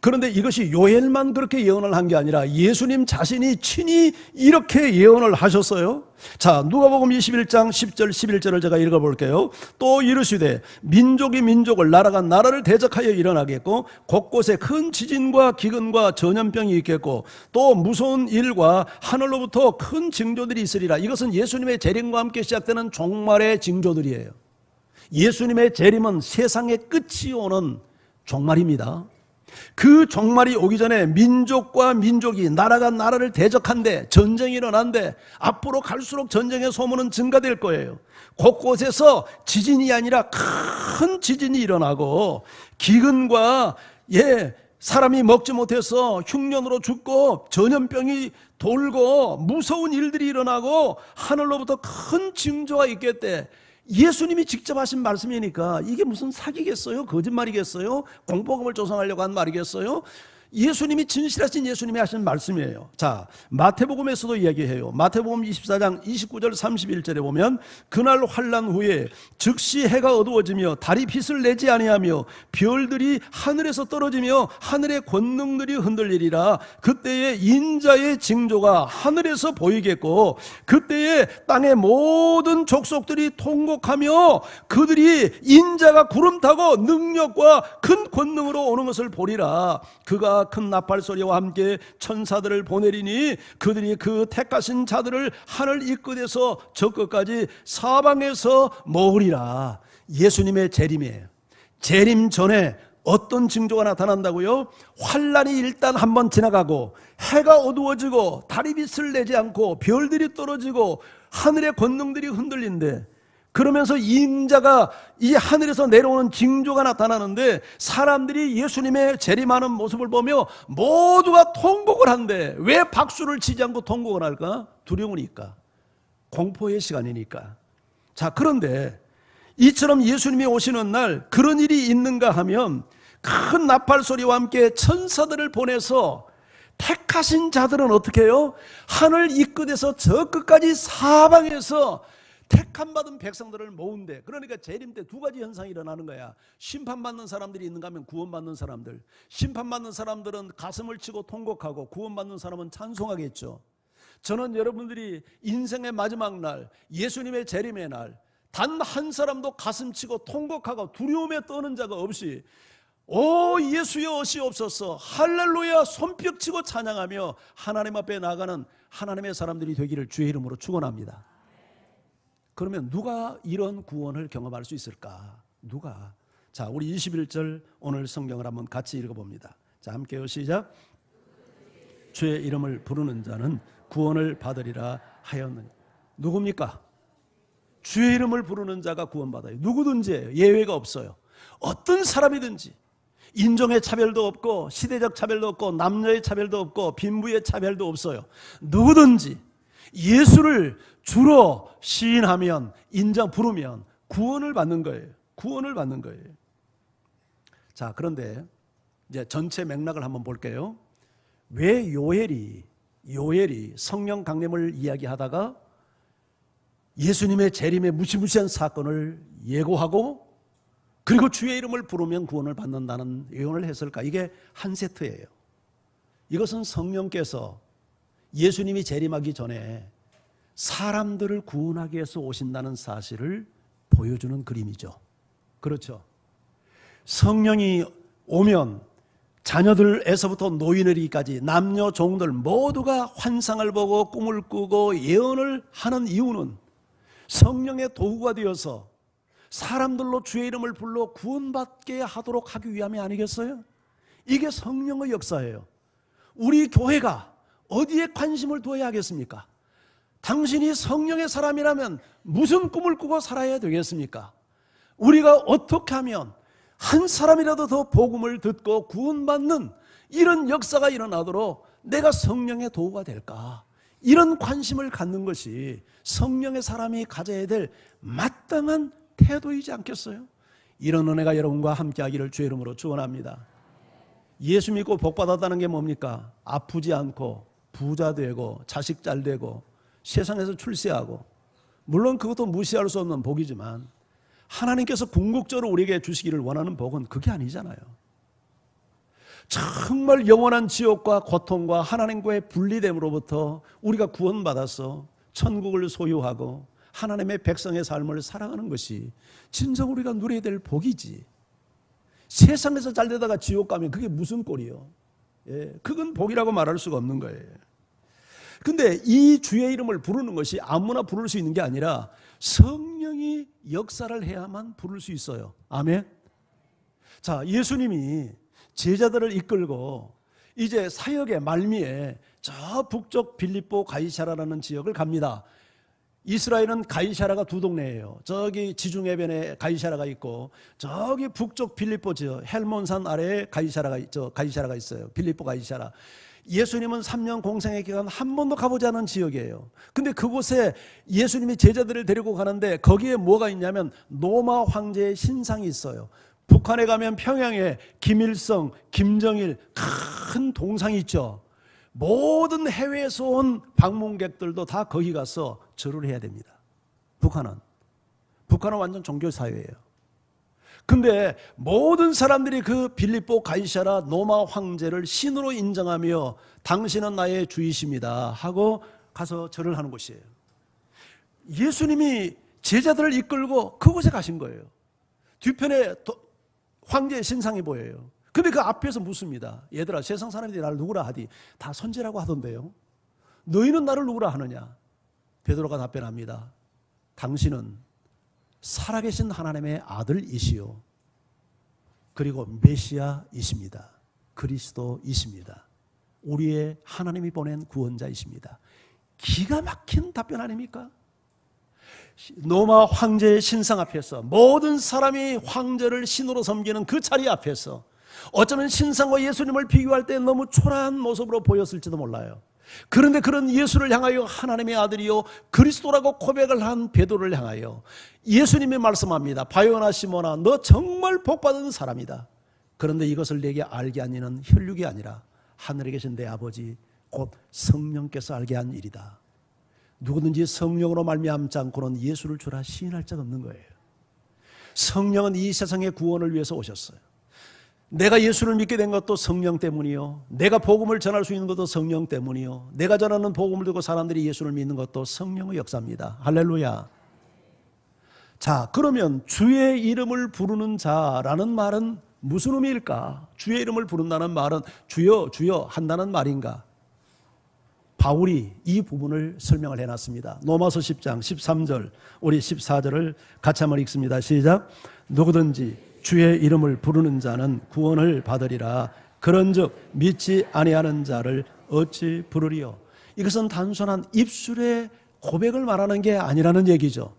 그런데 이것이 요엘만 그렇게 예언을 한 게 아니라 예수님 자신이 친히 이렇게 예언을 하셨어요. 자, 누가복음 21장 10절 11절을 제가 읽어볼게요. 또 이르시되 민족이 민족을, 나라가 나라를 대적하여 일어나겠고, 곳곳에 큰 지진과 기근과 전염병이 있겠고, 또 무서운 일과 하늘로부터 큰 징조들이 있으리라. 이것은 예수님의 재림과 함께 시작되는 종말의 징조들이에요. 예수님의 재림은 세상의 끝이 오는 종말입니다. 그 종말이 오기 전에 민족과 민족이, 나라가 나라를 대적한데, 전쟁이 일어난데, 앞으로 갈수록 전쟁의 소문은 증가될 거예요. 곳곳에서 지진이 아니라 큰 지진이 일어나고, 기근과 사람이 먹지 못해서 흉년으로 죽고 전염병이 돌고 무서운 일들이 일어나고 하늘로부터 큰 징조가 있겠대. 예수님이 직접 하신 말씀이니까 이게 무슨 사기겠어요? 거짓말이겠어요? 공포감을 조성하려고 한 말이겠어요? 예수님이, 진실하신 예수님이 하신 말씀이에요. 자, 마태복음에서도 이야기해요. 마태복음 24장 29절 31절에 보면, 그날 환난 후에 즉시 해가 어두워지며 달이 빛을 내지 아니하며 별들이 하늘에서 떨어지며 하늘의 권능들이 흔들리리라. 그때에 인자의 징조가 하늘에서 보이겠고, 그때에 땅의 모든 족속들이 통곡하며 그들이 인자가 구름 타고 능력과 큰 권능으로 오는 것을 보리라. 그가 큰 나팔 소리와 함께 천사들을 보내리니 그들이 그 택하신 자들을 하늘 이 끝에서 저 끝까지 사방에서 모으리라. 예수님의 재림이에요. 재림 전에 어떤 징조가 나타난다고요? 환란이 일단 한번 지나가고, 해가 어두워지고 달이 빛을 내지 않고 별들이 떨어지고 하늘의 권능들이 흔들린대. 그러면서 인자가 이 하늘에서 내려오는 징조가 나타나는데, 사람들이 예수님의 재림하는 모습을 보며 모두가 통곡을 한대. 왜 박수를 치지 않고 통곡을 할까? 두려우니까, 공포의 시간이니까. 자, 그런데 이처럼 예수님이 오시는 날 그런 일이 있는가 하면, 큰 나팔 소리와 함께 천사들을 보내서 택하신 자들은 어떻게 해요? 하늘 이 끝에서 저 끝까지 사방에서 택함받은 백성들을 모은대. 그러니까 재림 때 두 가지 현상이 일어나는 거야. 심판받는 사람들이 있는가 하면 구원받는 사람들. 심판받는 사람들은 가슴을 치고 통곡하고, 구원받는 사람은 찬송하겠죠. 저는 여러분들이 인생의 마지막 날, 예수님의 재림의 날, 단 한 사람도 가슴 치고 통곡하고 두려움에 떠는 자가 없이, 오 예수여 오시옵소서, 할렐루야 손뼉치고 찬양하며 하나님 앞에 나가는 하나님의 사람들이 되기를 주의 이름으로 축원합니다. 그러면 누가 이런 구원을 경험할 수 있을까? 누가? 자, 우리 21절 오늘 성경을 한번 같이 읽어봅니다. 자, 함께요. 시작. 주의 이름을 부르는 자는 구원을 받으리라 하였느니. 누굽니까? 주의 이름을 부르는 자가 구원받아요. 누구든지예요. 예외가 없어요. 어떤 사람이든지. 인종의 차별도 없고, 시대적 차별도 없고, 남녀의 차별도 없고, 빈부의 차별도 없어요. 누구든지 예수를 주로 시인하면, 부르면 구원을 받는 거예요. 구원을 받는 거예요. 자, 그런데 이제 전체 맥락을 한번 볼게요. 왜 요엘이 성령 강림을 이야기하다가 예수님의 재림의 무시무시한 사건을 예고하고 그리고 주의 이름을 부르면 구원을 받는다는 예언을 했을까? 이게 한 세트예요. 이것은 성령께서 예수님이 재림하기 전에 사람들을 구원하기 위해서 오신다는 사실을 보여주는 그림이죠. 그렇죠. 성령이 오면 자녀들에서부터 노인에게까지 남녀 종들 모두가 환상을 보고 꿈을 꾸고 예언을 하는 이유는 성령의 도구가 되어서 사람들로 주의 이름을 불러 구원받게 하도록 하기 위함이 아니겠어요? 이게 성령의 역사예요. 우리 교회가 어디에 관심을 두어야 하겠습니까? 당신이 성령의 사람이라면 무슨 꿈을 꾸고 살아야 되겠습니까? 우리가 어떻게 하면 한 사람이라도 더 복음을 듣고 구원받는 이런 역사가 일어나도록 내가 성령의 도구가 될까? 이런 관심을 갖는 것이 성령의 사람이 가져야 될 마땅한 태도이지 않겠어요? 이런 은혜가 여러분과 함께하기를 주의 이름으로 축원합니다. 예수 믿고 복 받았다는 게 뭡니까? 아프지 않고 부자 되고 자식 잘 되고 세상에서 출세하고, 물론 그것도 무시할 수 없는 복이지만 하나님께서 궁극적으로 우리에게 주시기를 원하는 복은 그게 아니잖아요. 정말 영원한 지옥과 고통과 하나님과의 분리됨으로부터 우리가 구원받아서 천국을 소유하고 하나님의 백성의 삶을 살아가는 것이 진정 우리가 누려야 될 복이지. 세상에서 잘 되다가 지옥 가면 그게 무슨 꼴이요? 그건 복이라고 말할 수가 없는 거예요. 근데 이 주의 이름을 부르는 것이 아무나 부를 수 있는 게 아니라 성령이 역사를 해야만 부를 수 있어요. 아멘. 자, 예수님이 제자들을 이끌고 이제 사역의 말미에 저 북쪽 빌립보 가이사라라는 지역을 갑니다. 이스라엘은 가이사라가 두 동네예요. 저기 지중해변에 가이사라가 있고 저기 북쪽 빌립보 지역 헬몬산 아래에 가이사라가 있어요. 빌립보 가이사라. 예수님은 3년 공생의 기간 한 번도 가보지 않은 지역이에요. 근데 그곳에 예수님이 제자들을 데리고 가는데 거기에 뭐가 있냐면 로마 황제의 신상이 있어요. 북한에 가면 평양에 김일성, 김정일 큰 동상이 있죠. 모든 해외에서 온 방문객들도 다 거기 가서 절을 해야 됩니다. 북한은 완전 종교사회예요. 근데 모든 사람들이 그 빌립보 가이사라 로마 황제를 신으로 인정하며 당신은 나의 주이십니다 하고 가서 절을 하는 곳이에요. 예수님이 제자들을 이끌고 그곳에 가신 거예요. 뒤편에 황제의 신상이 보여요. 근데 그 앞에서 묻습니다. 얘들아, 세상 사람들이 나를 누구라 하디? 다 선지라고 하던데요. 너희는 나를 누구라 하느냐? 베드로가 답변합니다. 당신은 살아계신 하나님의 아들이시요 그리고 메시아이십니다. 그리스도이십니다. 우리의 하나님이 보낸 구원자이십니다. 기가 막힌 답변 아닙니까? 로마 황제의 신상 앞에서 모든 사람이 황제를 신으로 섬기는 그 자리 앞에서 어쩌면 신상과 예수님을 비교할 때 너무 초라한 모습으로 보였을지도 몰라요. 그런데 그런 예수를 향하여 하나님의 아들이요 그리스도라고 고백을 한 베드로를 향하여 예수님이 말씀합니다. 바요나 시몬아, 너 정말 복받은 사람이다. 그런데 이것을 내게 알게 한 이는 혈육이 아니라 하늘에 계신 내 아버지 곧 성령께서 알게 한 일이다. 누구든지 성령으로 말미암지 않고는 예수를 주라 시인할 자가 없는 거예요. 성령은 이 세상의 구원을 위해서 오셨어요. 내가 예수를 믿게 된 것도 성령 때문이요, 내가 복음을 전할 수 있는 것도 성령 때문이요, 내가 전하는 복음을 듣고 사람들이 예수를 믿는 것도 성령의 역사입니다. 할렐루야. 자, 그러면 주의 이름을 부르는 자라는 말은 무슨 의미일까? 주의 이름을 부른다는 말은 주여 주여 한다는 말인가? 바울이 이 부분을 설명을 해놨습니다. 로마서 10장 13절 우리 14절을 같이 한번 읽습니다. 시작. 누구든지 주의 이름을 부르는 자는 구원을 받으리라. 그런즉 믿지 아니하는 자를 어찌 부르리요? 이것은 단순한 입술의 고백을 말하는 게 아니라는 얘기죠.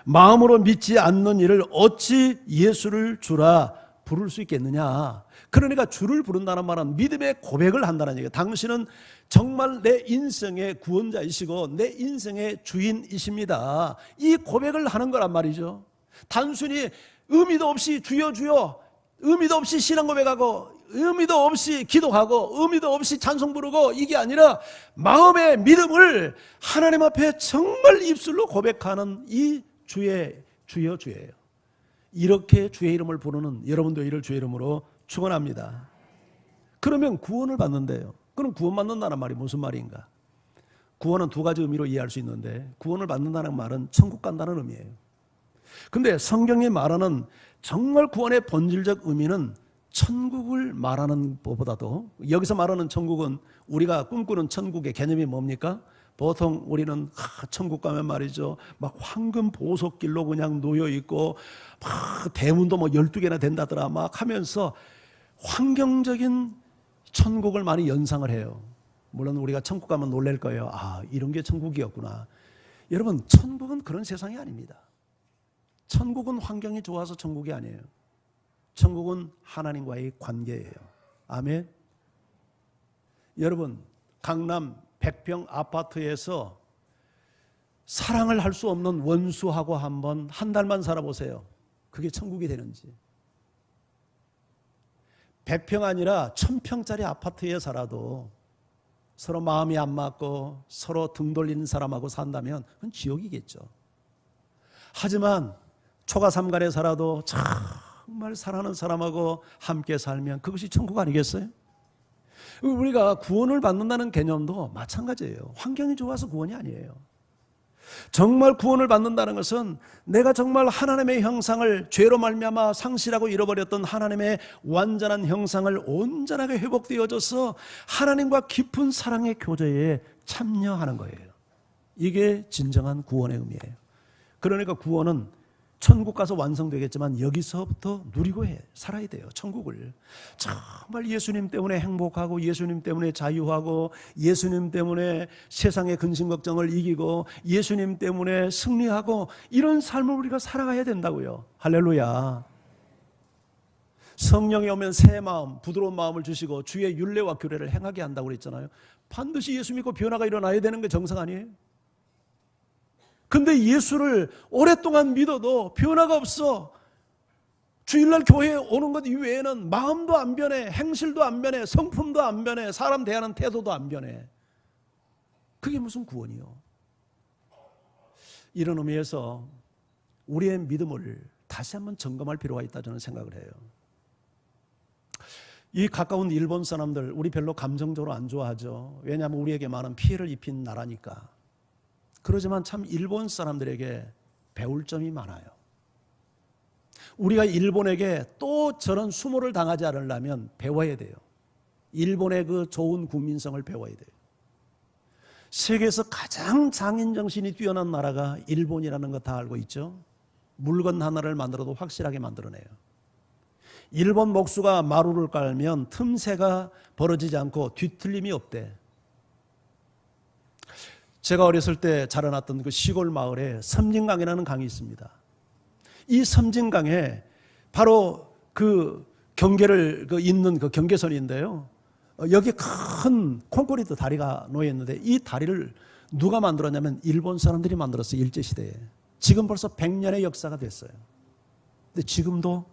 마음으로 믿지 않는 이를 어찌 예수를 주라 부를 수 있겠느냐? 그러니까 주를 부른다는 말은 믿음의 고백을 한다는 얘기예요. 당신은 정말 내 인생의 구원자이시고 내 인생의 주인이십니다. 이 고백을 하는 거란 말이죠. 단순히 의미도 없이 주여 주여, 의미도 없이 신앙 고백하고 의미도 없이 기도하고 의미도 없이 찬송 부르고 이게 아니라 마음의 믿음을 하나님 앞에 정말 입술로 고백하는 이 주의 주여 주예요. 이렇게 주의 이름을 부르는 여러분도 이를 주의 이름으로 축원합니다. 그러면 구원을 받는데요. 그럼 구원받는다는 말이 무슨 말인가? 구원은 두 가지 의미로 이해할 수 있는데, 구원을 받는다는 말은 천국 간다는 의미예요. 근데 성경이 말하는 정말 구원의 본질적 의미는 천국을 말하는 것보다도, 여기서 말하는 천국은 우리가 꿈꾸는 천국의 개념이 뭡니까? 보통 우리는 천국 가면 말이죠, 막 황금 보석길로 그냥 놓여 있고 막 대문도 뭐 12개나 된다더라 막 하면서 환경적인 천국을 많이 연상을 해요. 물론 우리가 천국 가면 놀랄 거예요. 아, 이런 게 천국이었구나. 여러분, 천국은 그런 세상이 아닙니다. 천국은 환경이 좋아서 천국이 아니에요. 천국은 하나님과의 관계예요. 아멘. 여러분, 강남 100평 아파트에서 사랑을 할 수 없는 원수하고 한번 한 달만 살아보세요. 그게 천국이 되는지. 100평 아니라 1000평짜리 아파트에 살아도 서로 마음이 안 맞고 서로 등 돌리는 사람하고 산다면 그건 지옥이겠죠. 하지만 초가 삼간에 살아도 정말 사랑하는 사람하고 함께 살면 그것이 천국 아니겠어요? 우리가 구원을 받는다는 개념도 마찬가지예요. 환경이 좋아서 구원이 아니에요. 정말 구원을 받는다는 것은 내가 정말 하나님의 형상을 죄로 말미암아 상실하고 잃어버렸던 하나님의 완전한 형상을 온전하게 회복되어져서 하나님과 깊은 사랑의 교제에 참여하는 거예요. 이게 진정한 구원의 의미예요. 그러니까 구원은 천국 가서 완성되겠지만 여기서부터 누리고 살아야 돼요. 천국을. 정말 예수님 때문에 행복하고 예수님 때문에 자유하고 예수님 때문에 세상의 근심 걱정을 이기고 예수님 때문에 승리하고 이런 삶을 우리가 살아가야 된다고요. 할렐루야. 성령이 오면 새 마음, 부드러운 마음을 주시고 주의 율례와 규례를 행하게 한다고 그랬잖아요. 반드시 예수 믿고 변화가 일어나야 되는 게 정상 아니에요? 근데 예수를 오랫동안 믿어도 변화가 없어. 주일날 교회에 오는 것 이외에는 마음도 안 변해, 행실도 안 변해, 성품도 안 변해, 사람 대하는 태도도 안 변해. 그게 무슨 구원이요? 이런 의미에서 우리의 믿음을 다시 한번 점검할 필요가 있다 저는 생각을 해요. 이 가까운 일본 사람들 우리 별로 감정적으로 안 좋아하죠. 왜냐하면 우리에게 많은 피해를 입힌 나라니까. 그러지만 참 일본 사람들에게 배울 점이 많아요. 우리가 일본에게 또 저런 수모를 당하지 않으려면 배워야 돼요. 일본의 그 좋은 국민성을 배워야 돼요. 세계에서 가장 장인정신이 뛰어난 나라가 일본이라는 거 다 알고 있죠. 물건 하나를 만들어도 확실하게 만들어내요. 일본 목수가 마루를 깔면 틈새가 벌어지지 않고 뒤틀림이 없대. 제가 어렸을 때 자라났던 그 시골 마을에 섬진강이라는 강이 있습니다. 이 섬진강에 바로 그 경계를 잇는 그 경계선인데요. 여기 큰 콘크리트 다리가 놓여 있는데 이 다리를 누가 만들었냐면 일본 사람들이 만들었어요. 일제시대에. 지금 벌써 100년의 역사가 됐어요. 근데 지금도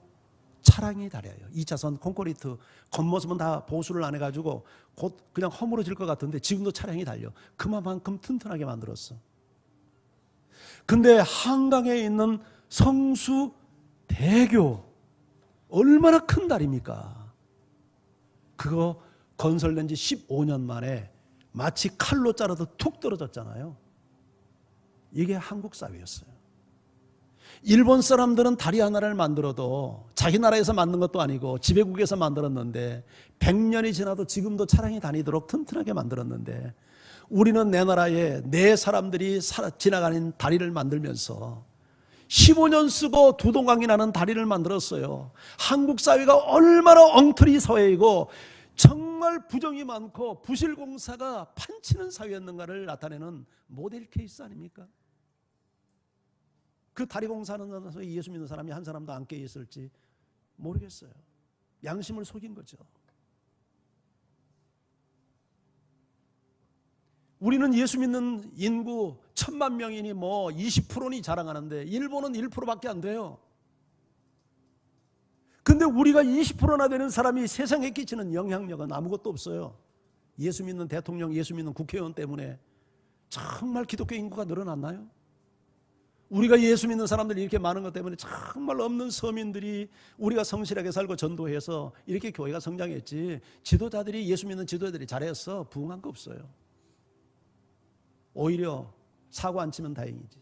차량이 다려요. 2차선 콘크리트 겉모습은 다 보수를 안 해가지고 곧 그냥 허물어질 것 같은데 지금도 차량이 달려. 그만큼 튼튼하게 만들었어. 근데 한강에 있는 성수대교 얼마나 큰 다리입니까? 그거 건설된 지 15년 만에 마치 칼로 자르듯 툭 떨어졌잖아요. 이게 한국 사회였어요. 일본 사람들은 다리 하나를 만들어도 자기 나라에서 만든 것도 아니고 지배국에서 만들었는데 100년이 지나도 지금도 차량이 다니도록 튼튼하게 만들었는데 우리는 내 나라에 내 사람들이 지나가는 다리를 만들면서 15년 쓰고 두 동강이 나는 다리를 만들었어요. 한국 사회가 얼마나 엉터리 사회이고 정말 부정이 많고 부실공사가 판치는 사회였는가를 나타내는 모델 케이스 아닙니까? 그 다리 공사하는 데서 예수 믿는 사람이 한 사람도 안 깨있을지 모르겠어요. 양심을 속인 거죠. 우리는 예수 믿는 인구 1000만 명이니 뭐 20%니 자랑하는데 일본은 1%밖에 안 돼요. 근데 우리가 20%나 되는 사람이 세상에 끼치는 영향력은 아무것도 없어요. 예수 믿는 대통령, 예수 믿는 국회의원 때문에 정말 기독교 인구가 늘어났나요? 우리가 예수 믿는 사람들이 이렇게 많은 것 때문에 정말 없는 서민들이 우리가 성실하게 살고 전도해서 이렇게 교회가 성장했지, 지도자들이, 예수 믿는 지도자들이 잘했어? 부응한 거 없어요. 오히려 사고 안 치면 다행이지.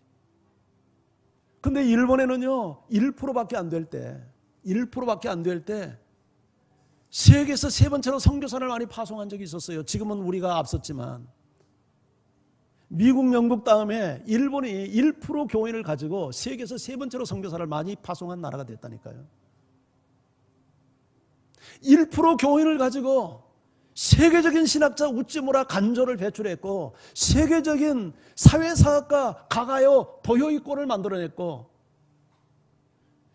근데 일본에는요, 1%밖에 안 될 때, 1%밖에 안 될 때 세계에서 세 번째로 선교사를 많이 파송한 적이 있었어요. 지금은 우리가 앞섰지만 미국, 영국 다음에 일본이 1% 교인을 가지고 세계에서 세 번째로 선교사를 많이 파송한 나라가 됐다니까요. 1% 교인을 가지고 세계적인 신학자 우찌무라 간조를 배출했고, 세계적인 사회사학가 가가요 도요이코를 만들어냈고,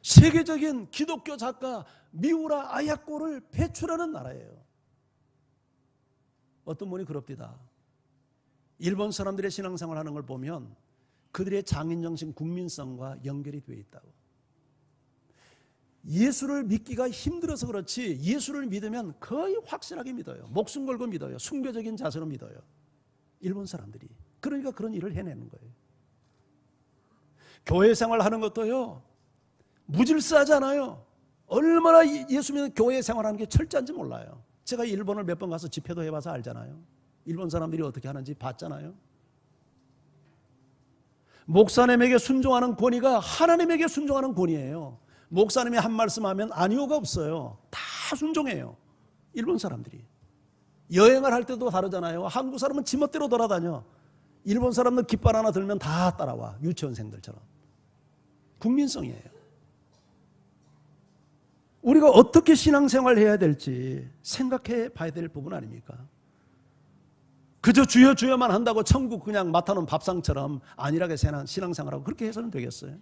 세계적인 기독교 작가 미우라 아야코를 배출하는 나라예요. 어떤 분이 그럽디다. 일본 사람들의 신앙생활 하는 걸 보면 그들의 장인정신, 국민성과 연결이 되어 있다고. 예수를 믿기가 힘들어서 그렇지, 예수를 믿으면 거의 확실하게 믿어요. 목숨 걸고 믿어요. 숭배적인 자세로 믿어요. 일본 사람들이. 그러니까 그런 일을 해내는 거예요. 교회 생활 하는 것도요, 무질서하지 않아요. 얼마나 예수 믿는 교회 생활하는 게 철저한지 몰라요. 제가 일본을 몇 번 가서 집회도 해봐서 알잖아요. 일본 사람들이 어떻게 하는지 봤잖아요. 목사님에게 순종하는 권위가 하나님에게 순종하는 권위예요. 목사님이 한 말씀하면 아니오가 없어요. 다 순종해요. 일본 사람들이. 여행을 할 때도 다르잖아요. 한국 사람은 지멋대로 돌아다녀. 일본 사람은 깃발 하나 들면 다 따라와. 유치원생들처럼. 국민성이에요. 우리가 어떻게 신앙생활을 해야 될지 생각해 봐야 될 부분 아닙니까? 그저 주여 주여만 한다고 천국 그냥 맡아놓은 밥상처럼 안일하게 신앙생활하고 그렇게 해서는 되겠어요?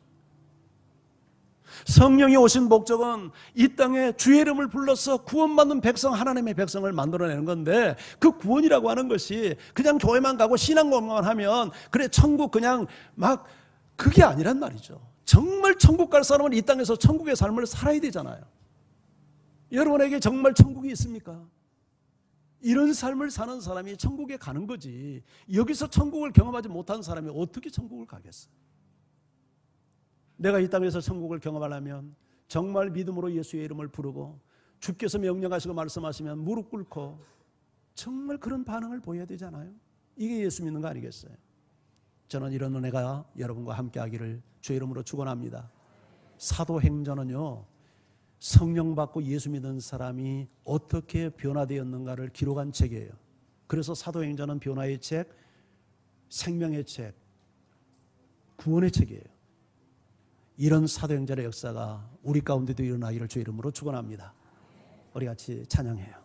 성령이 오신 목적은 이 땅에 주의 이름을 불러서 구원받는 백성, 하나님의 백성을 만들어내는 건데, 그 구원이라고 하는 것이 그냥 교회만 가고 신앙 공부만 하면 그래 천국 그냥 막, 그게 아니란 말이죠. 정말 천국 갈 사람은 이 땅에서 천국의 삶을 살아야 되잖아요. 여러분에게 정말 천국이 있습니까? 이런 삶을 사는 사람이 천국에 가는 거지, 여기서 천국을 경험하지 못한 사람이 어떻게 천국을 가겠어요? 내가 이 땅에서 천국을 경험하려면 정말 믿음으로 예수의 이름을 부르고, 주께서 명령하시고 말씀하시면 무릎 꿇고 정말 그런 반응을 보여야 되잖아요. 이게 예수 믿는 거 아니겠어요? 저는 이런 은혜가 여러분과 함께 하기를 주의 이름으로 축원합니다. 사도행전은요, 성령 받고 예수 믿는 사람이 어떻게 변화되었는가를 기록한 책이에요. 그래서 사도행전은 변화의 책, 생명의 책, 구원의 책이에요. 이런 사도행전의 역사가 우리 가운데도 일어나기를 주의 이름으로 축원합니다. 우리 같이 찬양해요.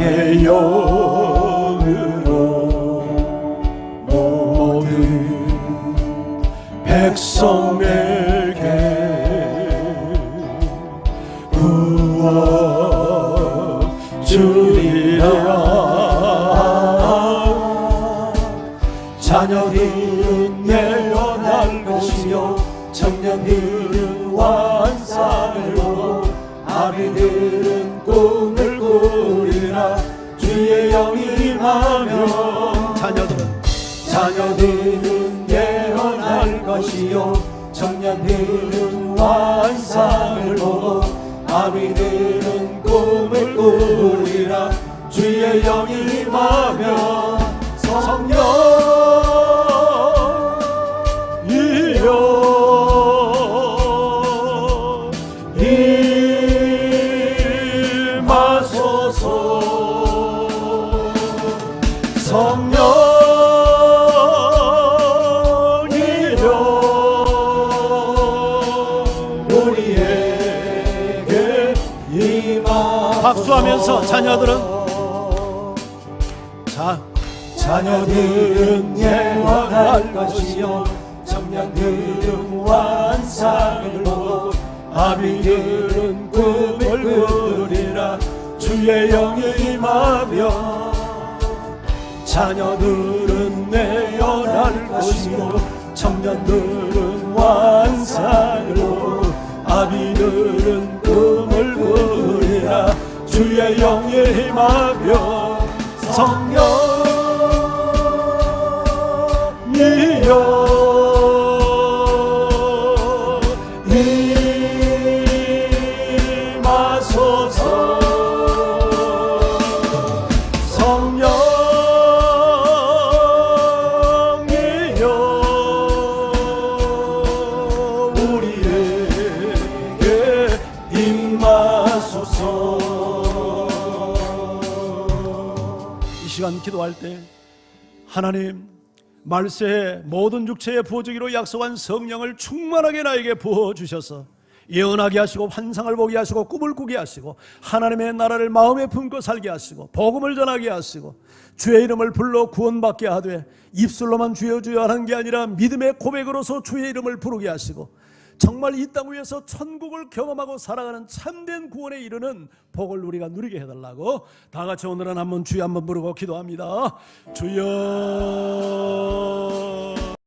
나의 영으로 모든 백성에게 구원 주리라. 자녀들은 내어날 것이요 청년들은 환상을 보고 아비들은 꿈을 꾸리라. 주의 영이 임하면 자녀들은 예언할 것이요 청년들은 환상을 보고 아비들은 꿈을 꾸리라. 주의 영이 임하면 성령이여 박수하면서 자녀들은 예언할 것이요 청년들은 환상을 보고 아비들은 꿈을 꾸리라. 주의 영이 임하며 자녀들은 내어날 것이요 청년들은 환상을 보고 아비들은 꿈을 꾸리라. 주의 영이 임하며 성령이여 기도할 때 하나님 말세에 모든 육체에 부어주기로 약속한 성령을 충만하게 나에게 부어주셔서 예언하게 하시고 환상을 보게 하시고 꿈을 꾸게 하시고 하나님의 나라를 마음에 품고 살게 하시고 복음을 전하게 하시고 주의 이름을 불러 구원받게 하되 입술로만 주여 주여 하는 게 아니라 믿음의 고백으로서 주의 이름을 부르게 하시고 정말 이 땅 위에서 천국을 경험하고 살아가는 참된 구원에 이르는 복을 우리가 누리게 해달라고 다 같이 오늘은 한번 주여 한번 부르고 기도합니다. 주여